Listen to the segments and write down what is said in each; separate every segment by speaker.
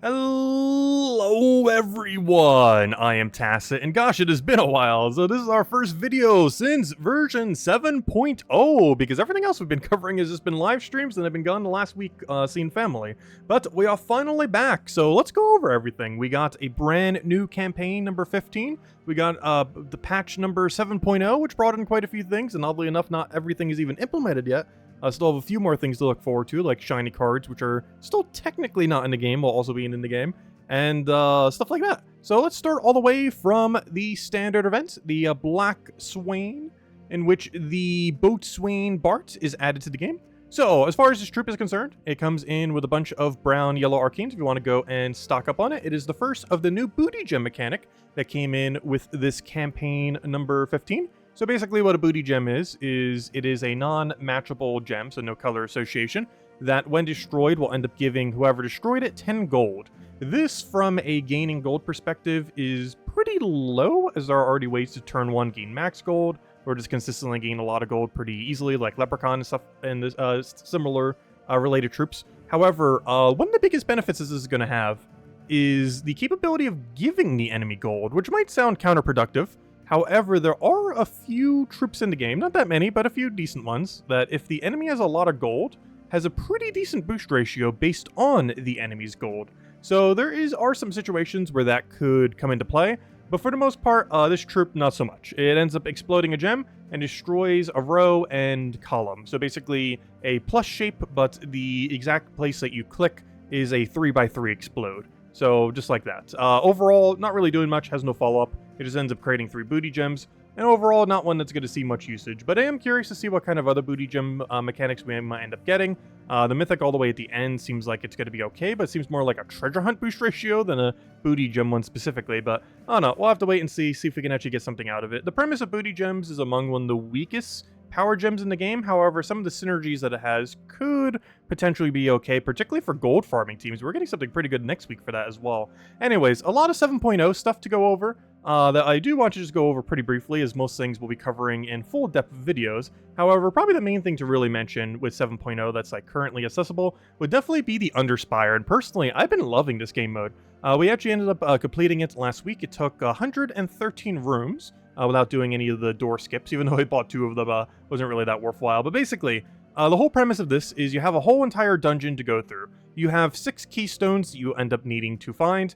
Speaker 1: Hello everyone, I am Tacit, and gosh, it has been a while, so this is our first video since version 7.0, because everything else we've been covering has just been live streams, and I've been gone the last week seeing family. But we are finally back, so let's go over everything. We got a brand new campaign, number 15, we got the patch number 7.0, which brought in quite a few things, and oddly enough, not everything is even implemented yet. Still have a few more things to look forward to, like shiny cards, which are still technically not in the game while also being in the game, and stuff like that. So let's start all the way from the standard event, the Black Swain, in which the Boatswain Bart is added to the game. So, as far as this troop is concerned, it comes in with a bunch of brown, yellow arcanes if you want to go and stock up on it. It is the first of the new booty gem mechanic that came in with this campaign number 15. So basically what a booty gem is it is a non-matchable gem, so no color association, that when destroyed will end up giving whoever destroyed it 10 gold. This, from a gaining gold perspective, is pretty low, as there are already ways to turn one gain max gold, or just consistently gain a lot of gold pretty easily, like Leprechaun and stuff, and similar related troops. However, one of the biggest benefits this is going to have is the capability of giving the enemy gold, which might sound counterproductive. However, there are a few troops in the game, not that many, but a few decent ones, that if the enemy has a lot of gold, has a pretty decent boost ratio based on the enemy's gold. So there are some situations where that could come into play, but for the most part, this troop, not so much. It ends up exploding a gem and destroys a row and column. So basically a plus shape, but the exact place that you click is a 3x3 explode. So just like that. Overall, not really doing much, has no follow-up. It just ends up creating 3 booty gems, and overall, not one that's going to see much usage. But I am curious to see what kind of other booty gem mechanics we might end up getting. The Mythic all the way at the end seems like it's going to be okay, but it seems more like a treasure hunt boost ratio than a booty gem one specifically. But I don't know, we'll have to wait and see if we can actually get something out of it. The premise of booty gems is among one of the weakest power gems in the game. However, some of the synergies that it has could potentially be okay, particularly for gold farming teams. We're getting something pretty good next week for that as well. Anyways, a lot of 7.0 stuff to go over. That I do want to just go over pretty briefly, as most things we'll be covering in full depth videos. However, probably the main thing to really mention with 7.0 that's like currently accessible would definitely be the Underspired. Personally, I've been loving this game mode. We actually ended up completing it last week. It took 113 rooms without doing any of the door skips, even though I bought 2 of them. Wasn't really that worthwhile. But basically, the whole premise of this is you have a whole entire dungeon to go through. You have 6 keystones that you end up needing to find,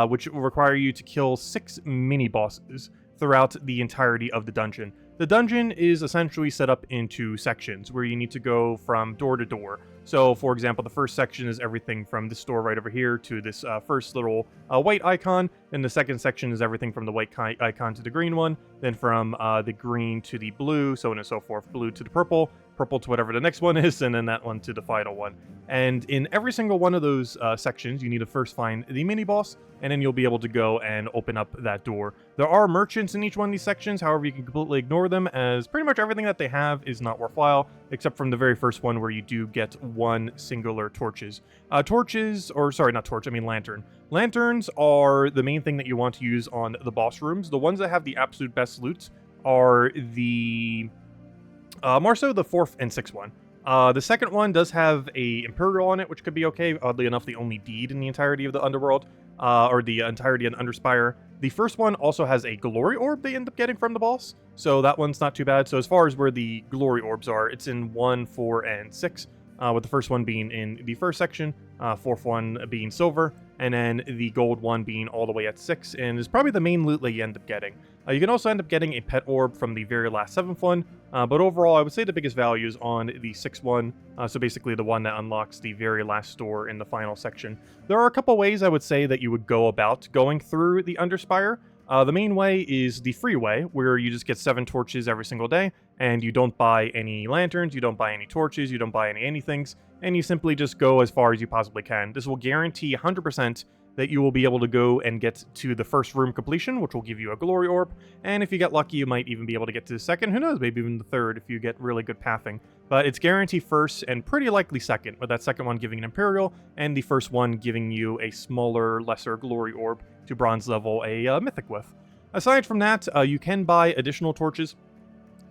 Speaker 1: which will require you to kill 6 mini-bosses throughout the entirety of the dungeon. The dungeon is essentially set up into sections where you need to go from door to door. So, for example, the first section is everything from this door right over here to this first little white icon. Then the second section is everything from the white icon to the green one. Then from the green to the blue, so on and so forth. Blue to the purple, purple to whatever the next one is, and then that one to the final one. And in every single one of those sections, you need to first find the mini-boss, and then you'll be able to go and open up that door. There are merchants in each one of these sections, however, you can completely ignore them, as pretty much everything that they have is not worthwhile, except from the very first one where you do get 1 singular torches. Lantern. Lanterns are the main thing that you want to use on the boss rooms. The ones that have the absolute best loot are the more so the 4th and 6th one. The second one does have a Imperial on it, which could be okay. Oddly enough, the only deed in the entirety of the Underworld, or the entirety of Underspire. The first one also has a Glory Orb they end up getting from the boss, so that one's not too bad. So as far as where the Glory Orbs are, it's in 1, 4, and 6, with the first one being in the first section, 4th one being silver, and then the gold one being all the way at 6, and is probably the main loot that you end up getting. You can also end up getting a pet orb from the very last 7th one, but overall I would say the biggest value is on the 6th one, so basically the one that unlocks the very last door in the final section. There are a couple ways I would say that you would go about going through the Underspire. The main way is the free way, where you just get 7 torches every single day, and you don't buy any lanterns, you don't buy any torches, you don't buy any anythings, and you simply just go as far as you possibly can. This will guarantee 100% that you will be able to go and get to the first room completion, which will give you a glory orb, and if you get lucky, you might even be able to get to the second, who knows, maybe even the third if you get really good pathing. But it's guaranteed first and pretty likely second, with that second one giving an Imperial, and the first one giving you a smaller, lesser glory orb to bronze level a Mythic with. Aside from that, you can buy additional torches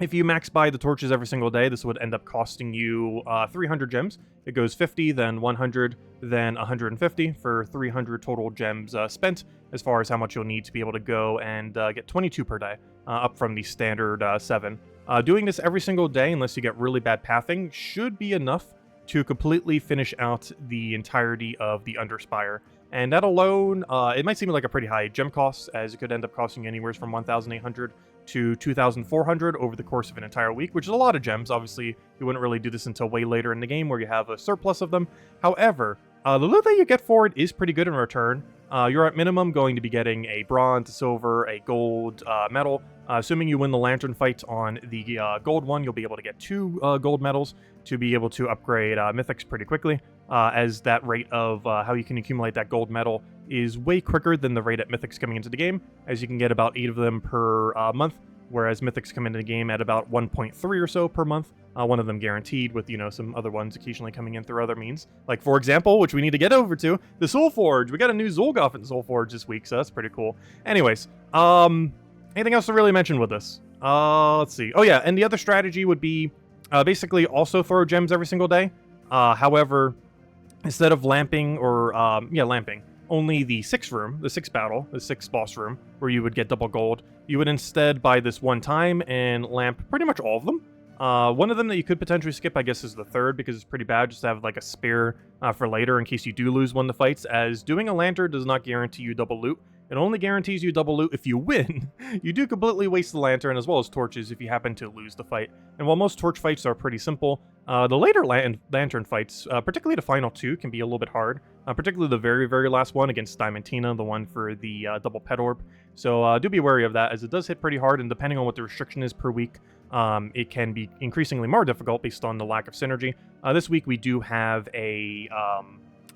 Speaker 1: If you max buy the torches every single day, this would end up costing you 300 gems. It goes 50, then 100, then 150 for 300 total gems spent, as far as how much you'll need to be able to go and get 22 per day, up from the standard 7. Doing this every single day, unless you get really bad pathing, should be enough to completely finish out the entirety of the Underspire. And that alone, it might seem like a pretty high gem cost, as it could end up costing you anywhere from 1,800 to 2,400 over the course of an entire week, which is a lot of gems. Obviously, you wouldn't really do this until way later in the game where you have a surplus of them. However, the loot that you get for it is pretty good in return. You're at minimum going to be getting a bronze, a silver, a gold, metal. Assuming you win the lantern fight on the gold one, you'll be able to get 2 gold medals to be able to upgrade mythics pretty quickly, as that rate of how you can accumulate that gold medal is way quicker than the rate at mythics coming into the game, as you can get about 8 of them per month, whereas mythics come into the game at about 1.3 or so per month, one of them guaranteed, with, you know, some other ones occasionally coming in through other means. Like, for example, which we need to get over to, the Soulforge. We got a new Zolgoth in Soulforge this week, so that's pretty cool. Anyways, anything else to really mention with this? Let's see. Oh yeah, and the other strategy would be basically also throw gems every single day. However, instead of lamping or, lamping, only the 6th room, the 6th battle, the 6th boss room, where you would get double gold, you would instead buy this one time and lamp pretty much all of them. One of them that you could potentially skip, I guess, is the 3rd, because it's pretty bad just to have like a spare for later in case you do lose one of the fights, as doing a lantern does not guarantee you double loot. It only guarantees you double loot if you win. You do completely waste the lantern as well as torches if you happen to lose the fight. And while most torch fights are pretty simple, the later lantern fights, particularly the final 2, can be a little bit hard. Particularly the very, very last one against Diamantina, the one for the double pet orb. So do be wary of that, as it does hit pretty hard, and depending on what the restriction is per week, it can be increasingly more difficult based on the lack of synergy. This week we do have a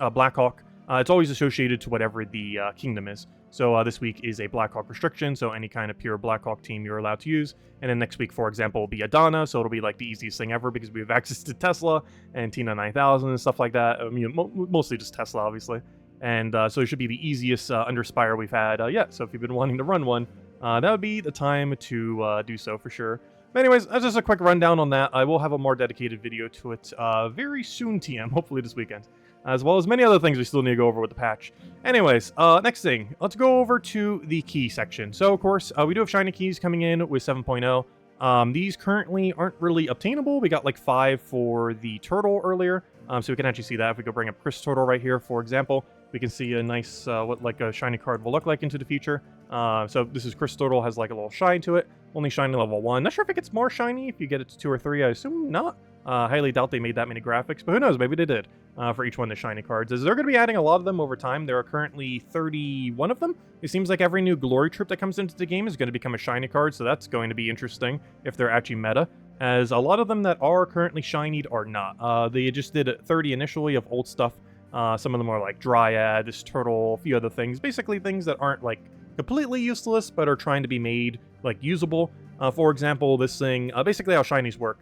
Speaker 1: Blackhawk. It's always associated to whatever the kingdom is. So this week is a Blackhawk restriction, so any kind of pure Blackhawk team you're allowed to use. And then next week, for example, will be Adana, so it'll be like the easiest thing ever because we have access to Tesla and Tina 9000 and stuff like that. I mean, mostly just Tesla, obviously. And so it should be the easiest Underspire we've had yet. So if you've been wanting to run one, that would be the time to do so for sure. But anyways, that's just a quick rundown on that. I will have a more dedicated video to it very soon, TM, hopefully this weekend, as well as many other things we still need to go over with the patch. Anyways, next thing, let's go over to the key section. So, of course, we do have shiny keys coming in with 7.0. These currently aren't really obtainable. We got like 5 for the turtle earlier, so we can actually see that. If we go bring up Chris Turtle right here, for example, we can see a nice, what like a shiny card will look like into the future. So this is Chris Turtle, has like a little shine to it. Only shiny level 1. Not sure if it gets more shiny if you get it to 2 or 3. I assume not. Highly doubt they made that many graphics, but who knows, maybe they did for each one of the shiny cards. As they're going to be adding a lot of them over time. There are currently 31 of them. It seems like every new glory troop that comes into the game is going to become a shiny card, so that's going to be interesting if they're actually meta, as a lot of them that are currently shinied are not. They just did 30 initially of old stuff. Some of them are like Dryad, this turtle, a few other things. Basically things that aren't like completely useless, but are trying to be made like usable. For example, this thing, basically how shinies work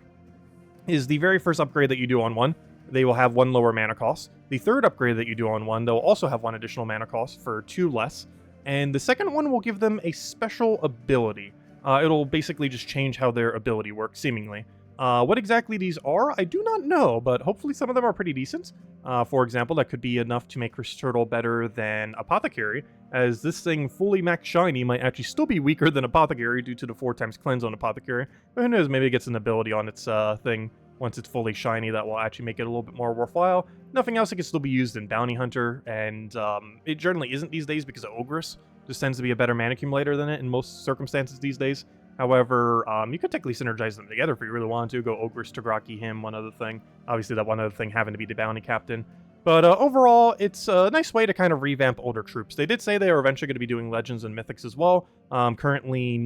Speaker 1: is the very first upgrade that you do on one, they will have 1 lower mana cost. The third upgrade that you do on one, they'll also have 1 additional mana cost for 2 less. And the second one will give them a special ability. It'll basically just change how their ability works, seemingly. What exactly these are, I do not know, but hopefully some of them are pretty decent. For example, that could be enough to make Chris Turtle better than Apothecary, as this thing fully max shiny might actually still be weaker than Apothecary due to the 4x cleanse on Apothecary. But who knows, maybe it gets an ability on its thing once it's fully shiny that will actually make it a little bit more worthwhile. Nothing else, it can still be used in Bounty Hunter, and it generally isn't these days because of Ogress. Just tends to be a better mana accumulator than it in most circumstances these days. However, you could technically synergize them together if you really wanted to. Go Ogress, Tagraki, him, one other thing. Obviously, that one other thing having to be the Bounty Captain. But overall, it's a nice way to kind of revamp older troops. They did say they are eventually going to be doing Legends and Mythics as well. Currently,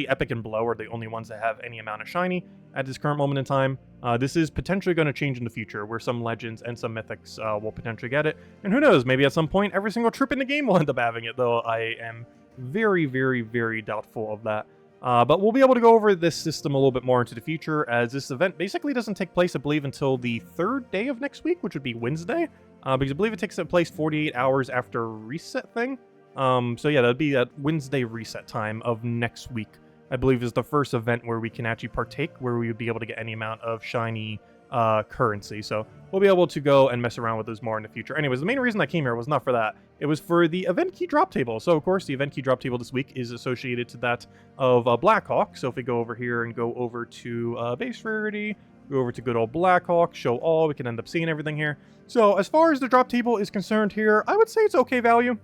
Speaker 1: Epic and Below are the only ones that have any amount of Shiny at this current moment in time. This is potentially going to change in the future, where some Legends and some Mythics will potentially get it. And who knows, maybe at some point, every single troop in the game will end up having it, though I am very, very, very doubtful of that. But we'll be able to go over this system a little bit more into the future, as this event basically doesn't take place, I believe, until the 3rd day of next week, which would be Wednesday, because I believe it takes place 48 hours after reset thing. So yeah, that'd be that Wednesday reset time of next week. I believe is the first event where we can actually partake, where we would be able to get any amount of shiny currency. So we'll be able to go and mess around with those more in the future. Anyways, the main reason I came here was not for that. It was for the event key drop table. So of course, the event key drop table this week is associated to that of Blackhawk. So if we go over here and go over to base rarity, go over to good old Blackhawk, show all, we can end up seeing everything here. So as far as the drop table is concerned here, I would say it's okay value.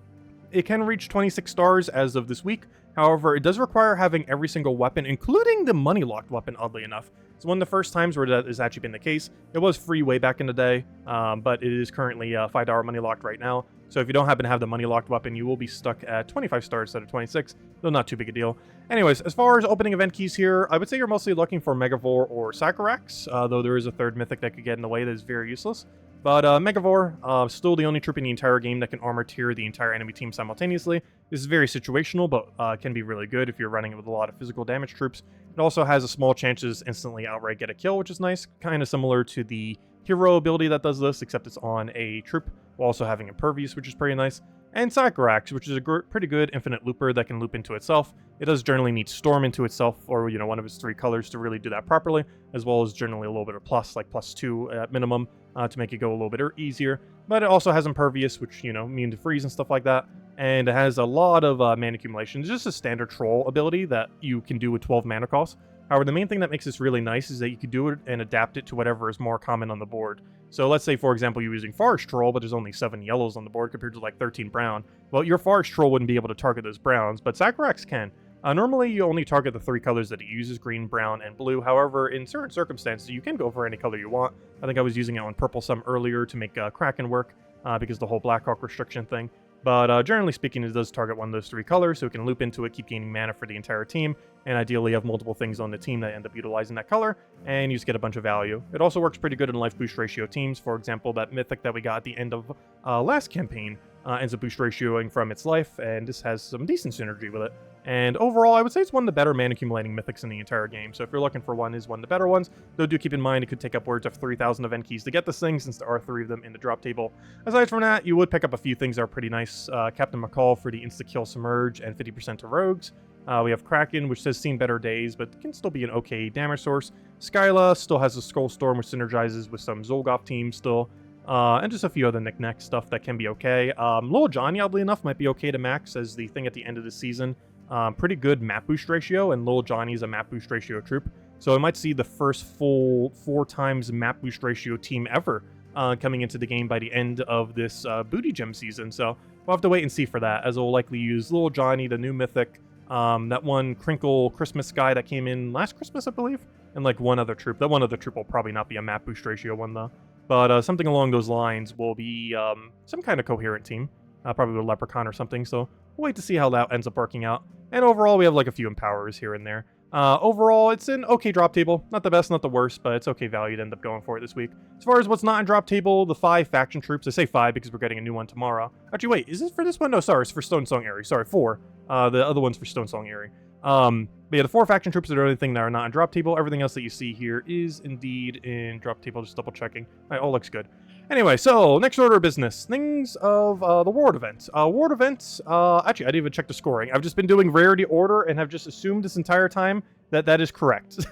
Speaker 1: It can reach 26 stars as of this week. However, it does require having every single weapon, including the money-locked weapon, oddly enough. It's one of the first times where that has actually been the case. It was free way back in the day, but it is currently $5 money-locked right now. So if you don't happen to have the money-locked weapon, you will be stuck at 25 stars instead of 26, though not too big a deal. Anyways, as far as opening event keys here, I would say you're mostly looking for Megavore or Sycorax, though there is a third mythic that could get in the way that is very useless. But Megavore, still the only troop in the entire game that can armor tier the entire enemy team simultaneously. This is very situational, but can be really good if you're running it with a lot of physical damage troops. It also has a small chance to instantly outright get a kill, which is nice. Kind of similar to the hero ability that does this, except it's on a troop, while also having Impervious, which is pretty nice. And Sycorax, which is a pretty good infinite looper that can loop into itself. It does generally need Storm into itself, or, you know, one of its 3 colors to really do that properly, as well as generally a little bit of plus, like +2 at minimum, to make it go a little bit easier. But it also has Impervious, which, you know, immune to freeze and stuff like that. And it has a lot of mana accumulation. It's just a standard troll ability that you can do with 12 mana cost. However, the main thing that makes this really nice is that you can do it and adapt it to whatever is more common on the board. So let's say, for example, you're using Forest Troll, but there's only 7 yellows on the board compared to like 13 brown. Well, your Forest Troll wouldn't be able to target those browns, but Sycorax can. Normally, you only target the 3 colors that it uses, green, brown, and blue. However, in certain circumstances, you can go for any color you want. I think I was using it on purple some earlier to make Kraken work, because the whole Blackhawk restriction thing. But generally speaking, it does target one of those 3 colors, so it can loop into it, keep gaining mana for the entire team, and ideally have multiple things on the team that end up utilizing that color, and you just get a bunch of value. It also works pretty good in life boost ratio teams. For example, that mythic that we got at the end of last campaign ends up boost ratioing from its life, and this has some decent synergy with it. And overall, I would say it's one of the better mana accumulating mythics in the entire game. So if you're looking for one, is one of the better ones. Though do keep in mind it could take upwards of 3,000 event keys to get this thing, since there are 3 of them in the drop table. Aside from that, you would pick up a few things that are pretty nice. Captain McCall for the insta-kill submerge and 50% to rogues. We have Kraken, which says seen better days, but can still be an okay damage source. Skyla still has a Skull Storm, which synergizes with some Zolgoth teams still. And just a few other knick-knack stuff that can be okay. Lil Johnny, oddly enough, might be okay to max as the thing at the end of the season. Pretty good map boost ratio, and Lil Johnny's a map boost ratio troop. So I might see the first full 4 times map boost ratio team ever coming into the game by the end of this booty gem season. So we'll have to wait and see for that, as we'll likely use Lil Johnny, the new mythic, that one Crinkle Christmas guy that came in last Christmas, I believe, and like one other troop. That one other troop will probably not be a map boost ratio one, though. But something along those lines will be some kind of coherent team. Probably with Leprechaun or something, so we'll wait to see how that ends up working out. And overall, we have like a few Empowerers here and there. Overall, it's an okay drop table. Not the best, not the worst, but it's okay value to end up going for it this week. As far as what's not in drop table, the 5 faction troops. I say 5 because we're getting a new one tomorrow. Actually, wait, is this for this one? No, sorry, it's for Stonesong Eyrie. Sorry, 4. The other one's for Stonesong Eyrie. But yeah, the 4 faction troops are the only thing that are not in drop table. Everything else that you see here is indeed in drop table. Just double checking. All right, all looks good. Anyway, so next order of business. Things of the ward event. Ward events, actually, I didn't even check the scoring. I've just been doing Rarity Order and have just assumed this entire time that that is correct.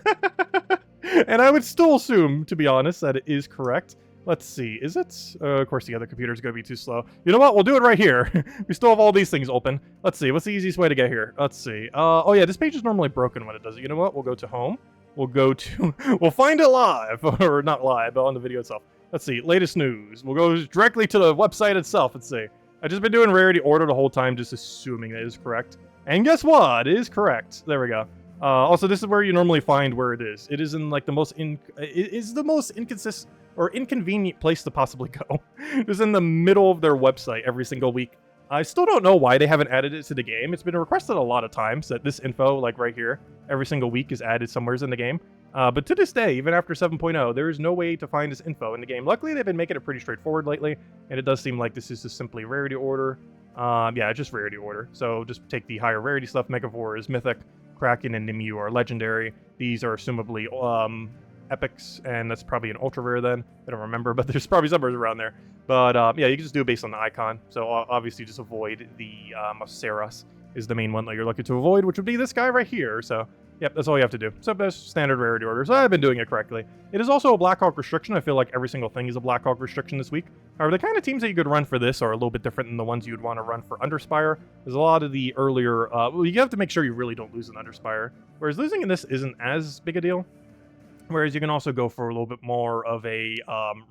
Speaker 1: And I would still assume, to be honest, that it is correct. Let's see, is it? Of course, the other computer's going to be too slow. You know what? We'll do it right here. We still have all these things open. Let's see, what's the easiest way to get here? Let's see. Oh yeah, this page is normally broken when it does it. You know what? We'll go to home. We'll go to... we'll find it live. Or not live, but on the video itself. Let's see, latest news. We'll go directly to the website itself. Let's see. I've just been doing Rarity Order the whole time, just assuming that it is correct. And guess what? It is correct. There we go. Also, this is where you normally find where it is. It is in like the most inconsistent or inconvenient place to possibly go. It's in the middle of their website every single week. I still don't know why they haven't added it to the game. It's been requested a lot of times that this info, like right here, every single week is added somewhere in the game. But to this day, even after 7.0, there is no way to find this info in the game. Luckily, they've been making it pretty straightforward lately, and it does seem like this is just simply Rarity Order. Yeah, it's just Rarity Order. So just take the higher rarity stuff. Megavore is Mythic, Kraken and Nimue are Legendary. These are assumably Epics, and that's probably an Ultra Rare then. I don't remember, but there's probably somewhere around there. But yeah, you can just do it based on the icon. So obviously just avoid the Maceras is the main one that you're looking to avoid, which would be this guy right here. So, yep, that's all you have to do. So that's standard rarity order. So I've been doing it correctly. It is also a Blackhawk restriction. I feel like every single thing is a Blackhawk restriction this week. However, the kind of teams that you could run for this are a little bit different than the ones you'd want to run for Underspire. There's a lot of the earlier... well, you have to make sure you really don't lose an Underspire. Whereas losing in this isn't as big a deal. Whereas you can also go for a little bit more of a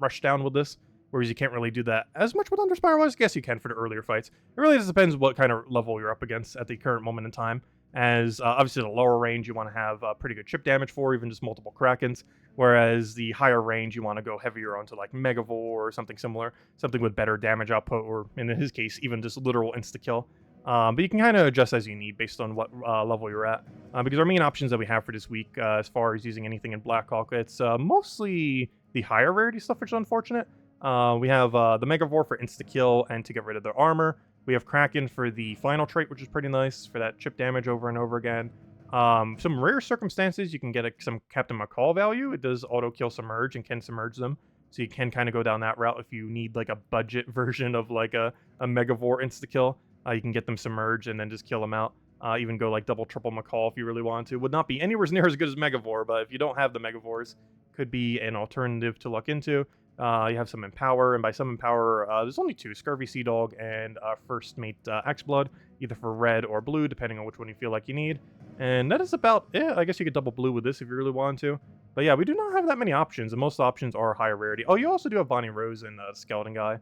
Speaker 1: rush down with this. Whereas you can't really do that as much with Underspire. Well, I guess you can for the earlier fights. It really just depends what kind of level you're up against at the current moment in time. As obviously the lower range you want to have pretty good chip damage for, even just multiple Krakens. Whereas the higher range you want to go heavier onto like Megavore or something similar. Something with better damage output, or in his case, even just literal insta-kill. But you can kind of adjust as you need based on what level you're at. Because our main options that we have for this week, as far as using anything in Blackhawk, it's mostly the higher rarity stuff, which is unfortunate. We have the Megavore for insta-kill and to get rid of their armor. We have Kraken for the final trait, which is pretty nice for that chip damage over and over again. Some rare circumstances, you can get some Captain McCall value. It does auto-kill Submerge and can submerge them. So you can kind of go down that route if you need like a budget version of like a Megavore insta-kill. You can get them submerged and then just kill them out. Even go like double, triple McCall if you really want to. Would not be anywhere near as good as Megavore, but if you don't have the Megavores, could be an alternative to look into. You have some Empower, and by some Empower, there's only two, Scurvy Sea Dog and First Mate Axeblood, either for red or blue, depending on which one you feel like you need. And that is about it. I guess you could double blue with this if you really want to. But yeah, we do not have that many options, and most options are higher rarity. Oh, you also do have Bonnie Rose and Skeleton Guy.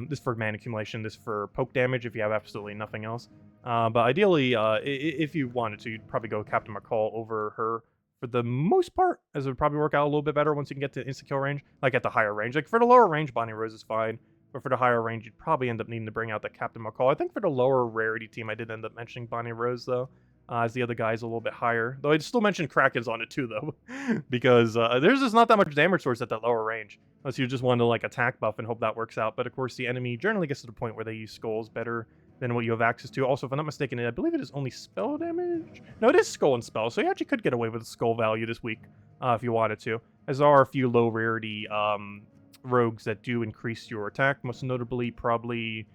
Speaker 1: This for mana accumulation, this for poke damage if you have absolutely nothing else. But ideally, if you wanted to, you'd probably go Captain McCall over her for the most part, as it would probably work out a little bit better once you can get to insta-kill range, like at the higher range. Like for the lower range, Bonnie Rose is fine, but for the higher range, you'd probably end up needing to bring out the Captain McCall. I think for the lower rarity team, I did end up mentioning Bonnie Rose, though, as the other guy's a little bit higher. Though I'd still mention Krakens on it, too, though, because there's just not that much damage source at that lower range, unless you just want to, like, attack buff and hope that works out. But, of course, the enemy generally gets to the point where they use skulls better than what you have access to. Also, if I'm not mistaken, I believe it is only spell damage? No, it is skull and spell, so you actually could get away with skull value this week if you wanted to. As there are a few low rarity rogues that do increase your attack, most notably probably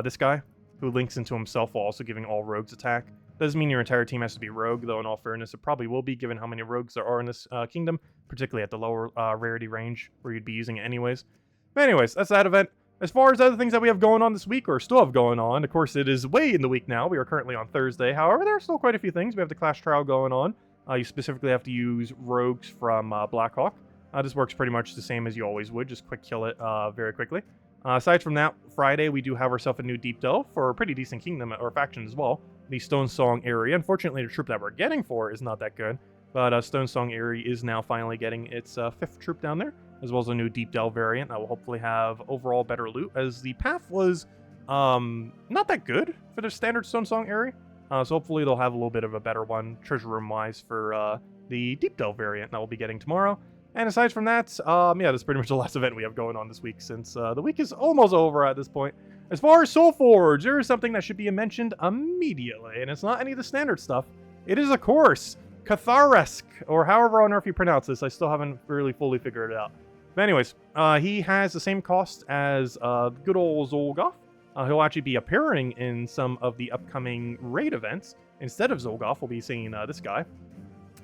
Speaker 1: this guy, who links into himself while also giving all rogues attack. Doesn't mean your entire team has to be rogue, though in all fairness, it probably will be, given how many rogues there are in this kingdom, particularly at the lower rarity range, where you'd be using it anyways. But anyways, that's that event. As far as other things that we have going on this week, or still have going on, of course, it is way in the week now. We are currently on Thursday. However, there are still quite a few things. We have the Clash Trial going on. You specifically have to use rogues from Blackhawk. This works pretty much the same as you always would. Just quick kill it very quickly. Aside from that, Friday, we do have ourselves a new Deep Delve for a pretty decent kingdom or faction as well. The Stonesong Eyrie. Unfortunately, the troop that we're getting for is not that good. But Stonesong Eyrie is now finally getting its 5th troop down there, as well as a new Deep Delve variant that will hopefully have overall better loot, as the path was not that good for the standard Stonesong Eyrie. So hopefully they'll have a little bit of a better one, treasure room-wise, for the Deep Delve variant that we'll be getting tomorrow. And aside from that, yeah, that's pretty much the last event we have going on this week, since the week is almost over at this point. As far as Soulforge, there is something that should be mentioned immediately, and it's not any of the standard stuff. It is, of course, Catharesk, or however on earth you pronounce this. I still haven't really fully figured it out. But anyways, he has the same cost as good old Zolgoth. He'll actually be appearing in some of the upcoming raid events. Instead of Zolgoth, we'll be seeing this guy.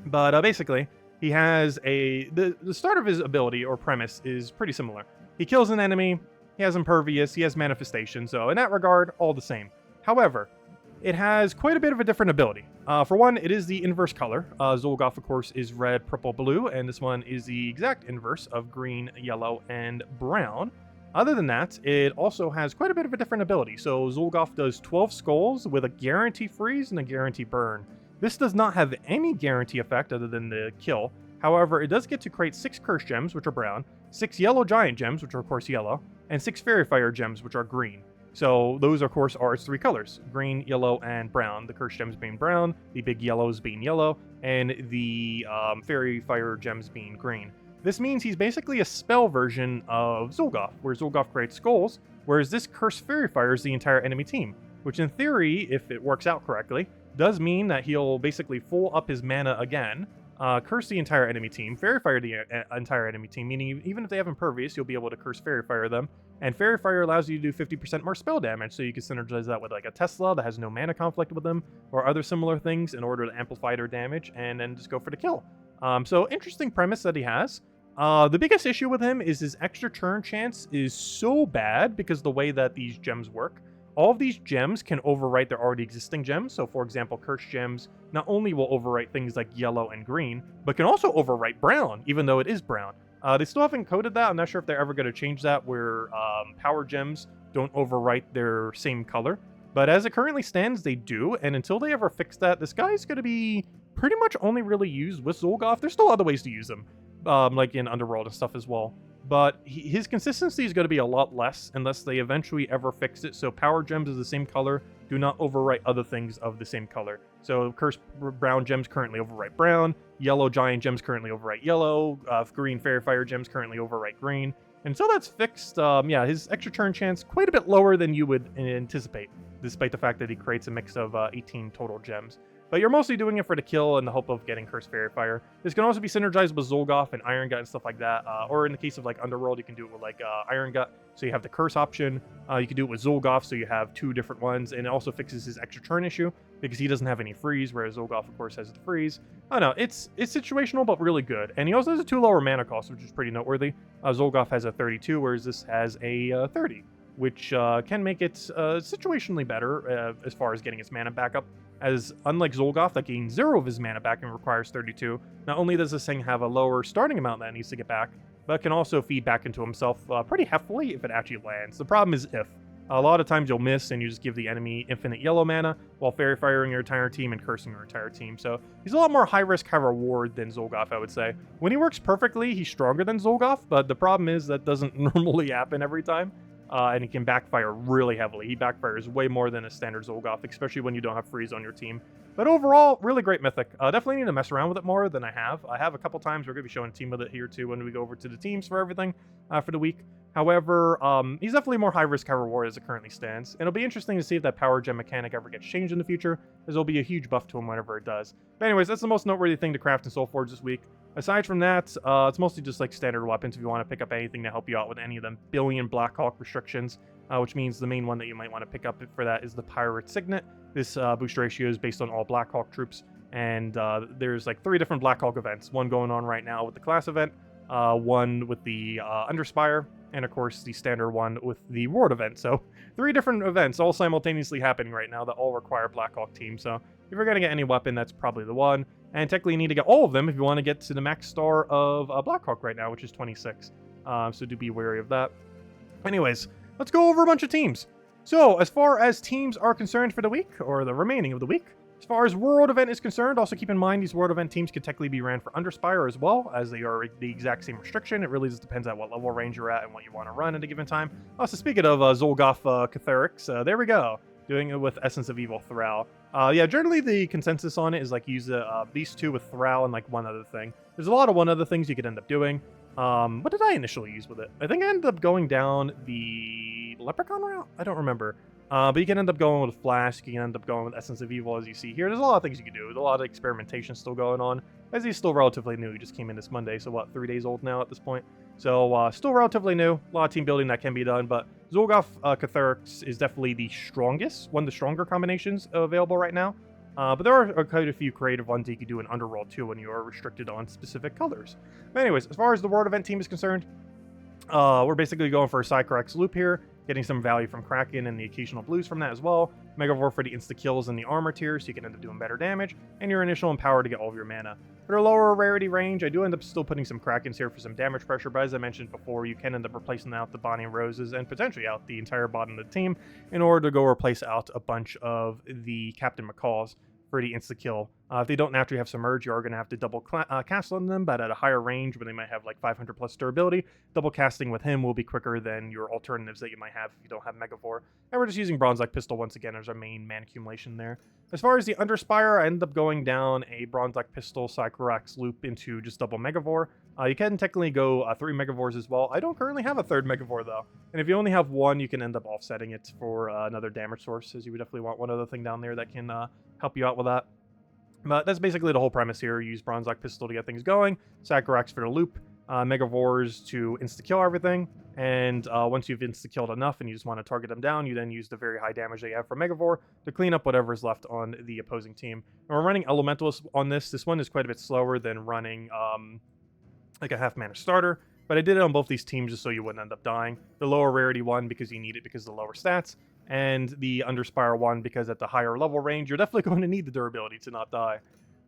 Speaker 1: But basically, he has the start of his ability or premise is pretty similar. He kills an enemy, he has Impervious, he has Manifestation, so in that regard, all the same. However, it has quite a bit of a different ability. For one, it is the inverse color. Zolgoth, of course, is red, purple, blue, and this one is the exact inverse of green, yellow, and brown. Other than that, it also has quite a bit of a different ability. So Zolgoth does 12 skulls with a guarantee freeze and a guarantee burn. This does not have any guarantee effect other than the kill. However, it does get to create 6 curse gems, which are brown, 6 yellow giant gems, which are of course yellow, and 6 fairy fire gems, which are green. So those, of course, are its 3 colors: green, yellow, and brown. The curse gems being brown, the big yellows being yellow, and the fairy fire gems being green. This means he's basically a spell version of Zolgoth, where Zolgoth creates skulls, whereas this curse fairy fires the entire enemy team, which in theory, if it works out correctly, does mean that he'll basically full up his mana again, curse the entire enemy team, fairy fire the entire enemy team, meaning even if they have Impervious, you'll be able to curse fairy fire them, And Fairy Fire allows you to do 50% more spell damage, so you can synergize that with like a Tesla that has no mana conflict with them, or other similar things in order to amplify their damage, and then just go for the kill. So interesting premise that he has. The biggest issue with him is his extra turn chance is so bad because the way that these gems work. All of these gems can overwrite their already existing gems. So for example, Cursed Gems not only will overwrite things like yellow and green, but can also overwrite brown, even though it is brown. They still haven't coded that. I'm not sure if they're ever going to change that where power gems don't overwrite their same color. But as it currently stands, they do. And until they ever fix that, this guy's going to be pretty much only really used with Zolgoth. There's still other ways to use him, like in Underworld and stuff as well. But his consistency is going to be a lot less unless they eventually ever fix it. So power gems is the same color, do not overwrite other things of the same color. So cursed brown gems currently overwrite brown, yellow giant gems currently overwrite yellow, green fairy fire gems currently overwrite green. And until that's fixed, yeah, his extra turn chance quite a bit lower than you would anticipate, despite the fact that he creates a mix of 18 total gems. But you're mostly doing it for the kill and the hope of getting Cursed Fairy Fire. This can also be synergized with Zolgoth and Iron Gut and stuff like that. Or in the case of like Underworld, you can do it with like Iron Gut, so you have the Curse option. You can do it with Zolgoth, so you have 2 different ones. And it also fixes his extra turn issue because he doesn't have any freeze, whereas Zolgoth, of course, has the freeze. I don't know, it's situational, but really good. And he also has a 2 lower mana cost, which is pretty noteworthy. Zolgoth has a 32, whereas this has a 30. Which can make it situationally better as far as getting its mana back up, as unlike Zolgoth that gains 0 of his mana back and requires 32, not only does this thing have a lower starting amount that it needs to get back, but can also feed back into himself pretty heftily if it actually lands. The problem is if. A lot of times you'll miss and you just give the enemy infinite yellow mana while fairy firing your entire team and cursing your entire team. So he's a lot more high risk, high reward than Zolgoth, I would say. When he works perfectly, he's stronger than Zolgoth, but the problem is that doesn't normally happen every time. And he can backfire really heavily. He backfires way more than a standard Zolgoth, especially when you don't have freeze on your team. But overall, really great mythic. Definitely need to mess around with it more than I have. I have a couple times. We're going to be showing a team with it here too when we go over to the teams for everything for the week. However, he's definitely more high risk, high reward as it currently stands. And it'll be interesting to see if that power gem mechanic ever gets changed in the future, as there'll be a huge buff to him whenever it does. But anyways, that's the most noteworthy thing to craft in Soulforge this week. Aside from that, it's mostly just like standard weapons if you want to pick up anything to help you out with any of them billion Blackhawk restrictions, which means the main one that you might want to pick up for that is the Pirate Signet. This boost ratio is based on all Blackhawk troops, and there's like 3 different Blackhawk events. One going on right now with the class event, one with the Underspire, and of course the standard one with the Ward event. So 3 different events all simultaneously happening right now that all require Blackhawk team. So if you're going to get any weapon, that's probably the one. And technically you need to get all of them if you want to get to the max star of Blackhawk right now, which is 26. So do be wary of that. Anyways, let's go over a bunch of teams. So as far as teams are concerned for the week, or the remaining of the week, as far as World Event is concerned, also keep in mind these World Event teams can technically be ran for Underspire as well, as they are the exact same restriction. It really just depends on what level range you're at and what you want to run at a given time. Also, speaking of Zolgoth Catherics, there we go. Doing it with Essence of Evil Thrall. Yeah, generally the consensus on it is like use these 2 with Thrall and like one other thing. There's a lot of one other things you could end up doing. What did I initially use with it? I think I ended up going down the Leprechaun route? I don't remember. But you can end up going with Flask, you can end up going with Essence of Evil as you see here. There's a lot of things you can do. There's a lot of experimentation still going on, as he's still relatively new. He just came in this Monday, so what, 3 days old now at this point? So still relatively new. A lot of team building that can be done, but Zolgoth Catherics is definitely the strongest, one of the stronger combinations available right now. But there are quite a few creative ones that you can do in Underworld too when you are restricted on specific colors. But anyways, as far as the World Event team is concerned, we're basically going for a Cycrax loop here, getting some value from Kraken and the occasional blues from that as well. Megavore for the insta-kills and the armor tier, so you can end up doing better damage, and your initial empower to get all of your mana. For a lower rarity range, I do end up still putting some Krakens here for some damage pressure, but as I mentioned before, you can end up replacing out the Bonnie and Roses and potentially out the entire bottom of the team in order to go replace out a bunch of the Captain McCalls for the insta-kill. If they don't naturally have Submerge, you are going to have to double cast on them, but at a higher range where they might have like 500 plus durability, double casting with him will be quicker than your alternatives that you might have if you don't have Megavore. And we're just using Bronze-like Pistol once again as our main mana accumulation there. As far as the Underspire, I ended up going down a Bronze-like Pistol Cyclorax loop into just double Megavore. You can technically go 3 Megavores as well. I don't currently have a 3rd Megavore though. And if you only have 1, you can end up offsetting it for another damage source, as you would definitely want one other thing down there that can help you out with that. But that's basically the whole premise here. Use Bronze-like Pistol to get things going, Cyclorax for the loop, Megavores to insta-kill everything. And once you've insta-killed enough and you just want to target them down, you then use the very high damage that you have from Megavore to clean up whatever's left on the opposing team. And we're running Elementals on this. This one is quite a bit slower than running like a half-mana starter, but I did it on both these teams just so you wouldn't end up dying. The lower rarity one because you need it because of the lower stats, and the Underspire one because at the higher level range, you're definitely going to need the durability to not die.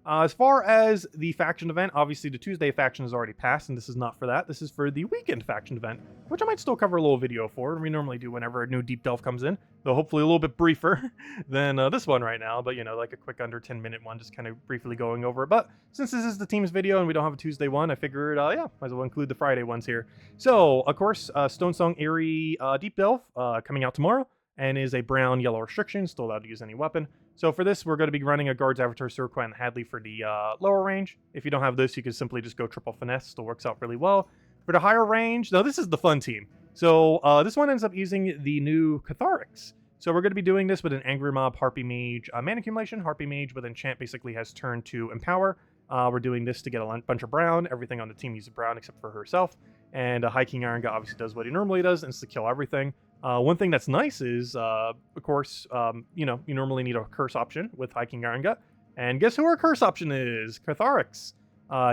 Speaker 1: As far as the faction event, obviously the Tuesday faction has already passed, and this is not for that. This is for the weekend faction event, which I might still cover a little video for, and we normally do whenever a new deep delve comes in, though hopefully a little bit briefer than this one right now, but you know, like a quick under 10-minute one, just kind of briefly going over it. But since this is the team's video and we don't have a Tuesday one, I figured, yeah, might as well include the Friday ones here. So, of course, Stonesong Eyrie deep delve coming out tomorrow, and is a brown yellow restriction, still allowed to use any weapon. So for this, we're going to be running a Guards, Avatar, Surquat, and Hadley for the lower range. If you don't have this, you can simply just go triple finesse, still works out really well. For the higher range, now this is the fun team. So this one ends up using the new Catharix. So we're going to be doing this with an Angry Mob, Harpy Mage, Mana Accumulation. Harpy Mage with Enchant basically has turned to Empower. We're doing this to get a bunch of brown. Everything on the team uses brown except for herself. And High King Iron God obviously does what he normally does, and it's to kill everything. One thing that's nice is, of course, you know, you normally need a curse option with High King Iron Gut. And guess who our curse option is? Catharix.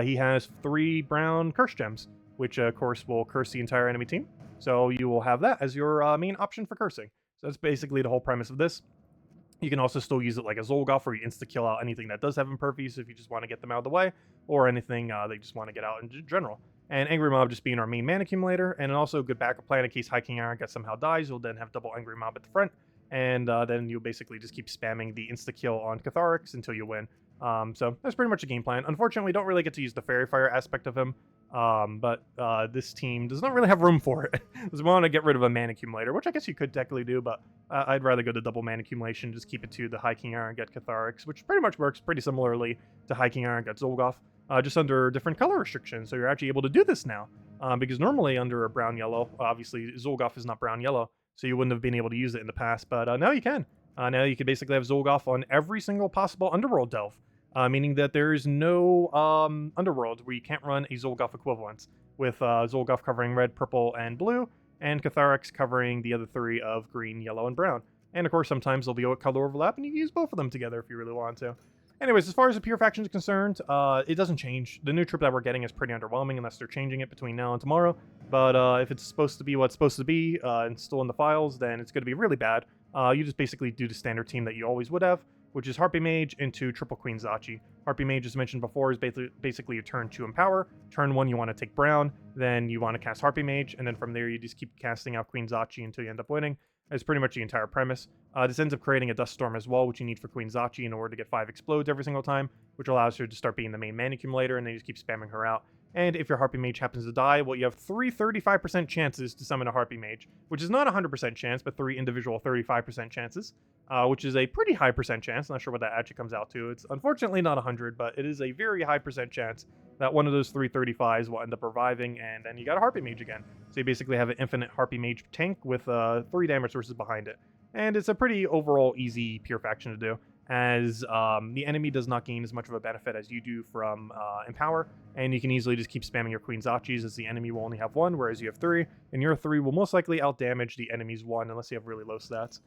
Speaker 1: He has 3 brown curse gems, which, of course, will curse the entire enemy team. So you will have that as your main option for cursing. So that's basically the whole premise of this. You can also still use it like a Zolgoth, where you insta-kill out anything that does have impervious if you just want to get them out of the way, or anything they just want to get out in general. And Angry Mob just being our main mana accumulator, and also a good backup plan in case High King Iron God somehow dies. You'll then have double Angry Mob at the front, and then you'll basically just keep spamming the insta-kill on Catharix until you win. So that's pretty much the game plan. Unfortunately, we don't really get to use the Fairy Fire aspect of him, but this team does not really have room for it. Because we want to get rid of a mana accumulator, which I guess you could technically do, but I'd rather go to double mana accumulation, just keep it to the High King Iron God Catharix, which pretty much works pretty similarly to High King Iron God Zolgoth. Just under different color restrictions, so you're actually able to do this now. Because normally under a brown-yellow, obviously Zolgoth is not brown-yellow, so you wouldn't have been able to use it in the past, but now you can. Now you can basically have Zolgoth on every single possible Underworld delve, meaning that there is no Underworld where you can't run a Zolgoth equivalent, with Zolgoth covering red, purple, and blue, and Catharix covering the other 3 of green, yellow, and brown. And of course, sometimes there'll be a color overlap, and you can use both of them together if you really want to. Anyways, as far as the pure faction is concerned, it doesn't change. The new trip that we're getting is pretty underwhelming unless they're changing it between now and tomorrow. But if it's supposed to be what it's supposed to be and still in the files, then it's going to be really bad. You just basically do the standard team that you always would have, which is Harpy Mage into Triple Queen Zachi. Harpy Mage, as mentioned before, is basically your turn 2 Empower. Turn 1, you want to take Brown. Then you want to cast Harpy Mage. And then from there, you just keep casting out Queen Zachi until you end up winning. That's pretty much the entire premise. This ends up creating a Dust Storm as well, which you need for Queen Zachi in order to get 5 explodes every single time, which allows her to start being the main mana accumulator, and then you just keep spamming her out. And if your Harpy Mage happens to die, well, you have 3 35% chances to summon a Harpy Mage, which is not a 100% chance, but 3 individual 35% chances, which is a pretty high percent chance. Not sure what that actually comes out to. It's unfortunately not 100, but it is a very high percent chance that one of those 3 35s will end up reviving, and then you got a Harpy Mage again. So you basically have an infinite Harpy Mage tank with 3 damage sources behind it. And it's a pretty overall easy pure faction to do, as the enemy does not gain as much of a benefit as you do from Empower, and you can easily just keep spamming your Queen Zachis, as the enemy will only have 1, whereas you have 3, and your 3 will most likely outdamage the enemy's 1 unless you have really low stats.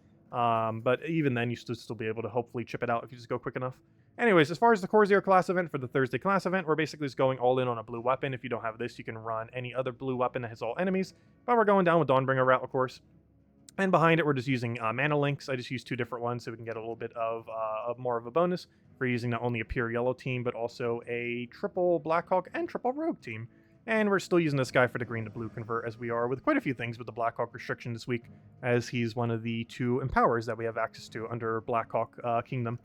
Speaker 1: But even then, you should still be able to hopefully chip it out if you just go quick enough. Anyways, as far as the Core Zero class event for the Thursday class event, we're basically just going all in on a blue weapon. If you don't have this, you can run any other blue weapon that hits all enemies, but we're going down with Dawnbringer route, of course. And behind it, we're just using mana links. I just use 2 different ones so we can get a little bit of more of a bonus for using not only a pure yellow team, but also a triple Blackhawk and triple Rogue team. And we're still using this guy for the green to blue convert, as we are with quite a few things with the Blackhawk restriction this week, as he's one of the 2 empowers that we have access to under Blackhawk Kingdom.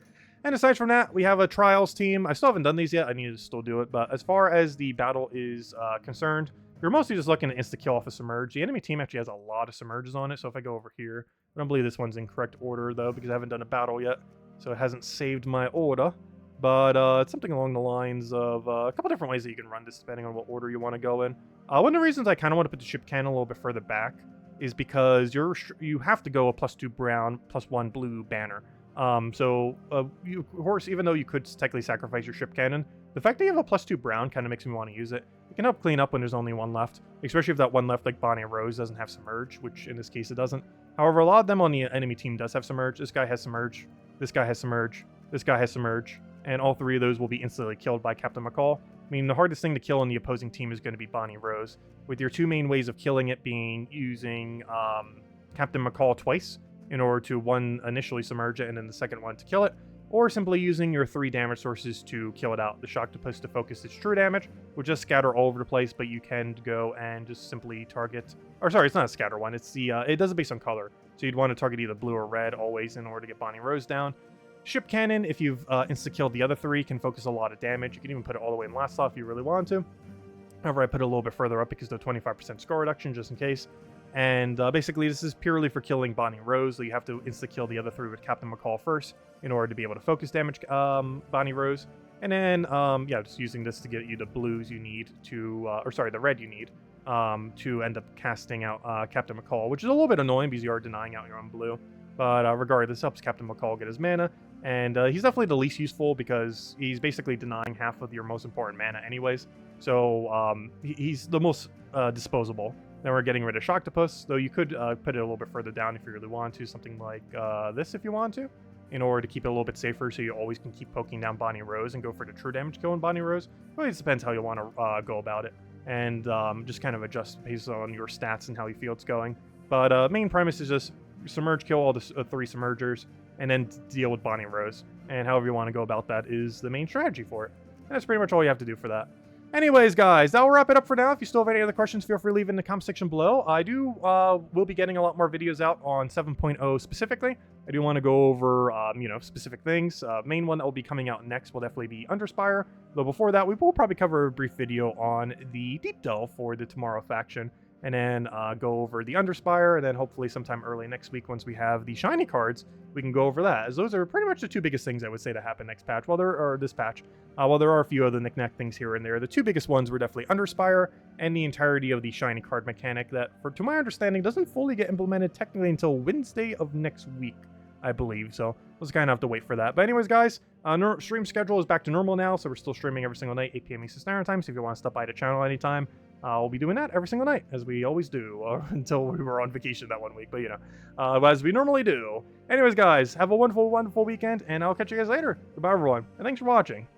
Speaker 1: And aside from that, we have a Trials team. I still haven't done these yet. I need to still do it. But as far as the battle is concerned, you're mostly just looking to insta-kill off a Submerge. The enemy team actually has a lot of Submerges on it. So if I go over here, I don't believe this one's in correct order, though, because I haven't done a battle yet. So it hasn't saved my order. But it's something along the lines of a couple different ways that you can run this, depending on what order you want to go in. One of the reasons I kind of want to put the ship cannon a little bit further back is because you have to go a +2 brown, +1 blue banner. Of course, even though you could technically sacrifice your ship cannon, The fact that you have a +2 brown kind of makes me want to use it. It can help clean up when there's only one left, especially if that one left, like Bonnie Rose, doesn't have Submerge, which in this case it doesn't. However, a lot of them on the enemy team does have Submerge. This guy has Submerge, this guy has Submerge, this guy has Submerge, and all three of those will be instantly killed by Captain McCall. I mean, the hardest thing to kill in the opposing team is going to be Bonnie Rose, with your two main ways of killing it being using Captain McCall twice in order to one initially submerge it and then the second one to kill it, or simply using your 3 damage sources to kill it out. The Shocktopus to focus its true damage will just scatter all over the place, but you can go and just simply target, or sorry, it's not a scatter one, it's the, it does it based on color. So you'd want to target either blue or red always in order to get Bonnie Rose down. Ship Cannon, if you've insta-killed the other 3, can focus a lot of damage. You can even put it all the way in last slot if you really want to. However, I put it a little bit further up because of the 25% score reduction, just in case. And basically, this is purely for killing Bonnie Rose, so you have to insta-kill the other 3 with Captain McCall first in order to be able to focus damage Bonnie Rose. And then, yeah, just using this to get you the blues you need to, or sorry, the red you need to end up casting out Captain McCall, which is a little bit annoying because you are denying out your own blue. But regardless, this helps Captain McCall get his mana. And he's definitely the least useful because he's basically denying half of your most important mana anyways. So he's the most disposable. Then we're getting rid of Shocktopus, though you could put it a little bit further down if you really want to. Something like this if you want to, in order to keep it a little bit safer so you always can keep poking down Bonnie Rose and go for the true damage kill on Bonnie Rose. Really just depends how you want to go about it. And just kind of adjust based on your stats and how you feel it's going. But main premise is just submerge kill all the 3 submergers and then deal with Bonnie Rose. And however you want to go about that is the main strategy for it. And that's pretty much all you have to do for that. Anyways, guys, that'll wrap it up for now. If you still have any other questions, feel free to leave in the comment section below. I will be getting a lot more videos out on 7.0 specifically. I do want to go over, you know, specific things. Main one that will be coming out next will definitely be Underspire. Though before that, we will probably cover a brief video on the Deep Delve for the Tomorrow faction. And then go over the Underspire, and then hopefully sometime early next week, once we have the shiny cards, we can go over that, as those are pretty much the 2 biggest things I would say to happen next patch. Well, this patch. Well, there are a few other knick-knack things here and there. The 2 biggest ones were definitely Underspire and the entirety of the shiny card mechanic that, to my understanding, doesn't fully get implemented technically until Wednesday of next week, I believe. So we'll just kind of have to wait for that. But anyways, guys, stream schedule is back to normal now, so we're still streaming every single night, 8 p.m. Eastern Standard Time. So if you want to stop by the channel anytime, we'll be doing that every single night, as we always do, until we were on vacation that one week, but you know, as we normally do. Anyways, guys, have a wonderful, wonderful weekend, and I'll catch you guys later. Goodbye, everyone, and thanks for watching.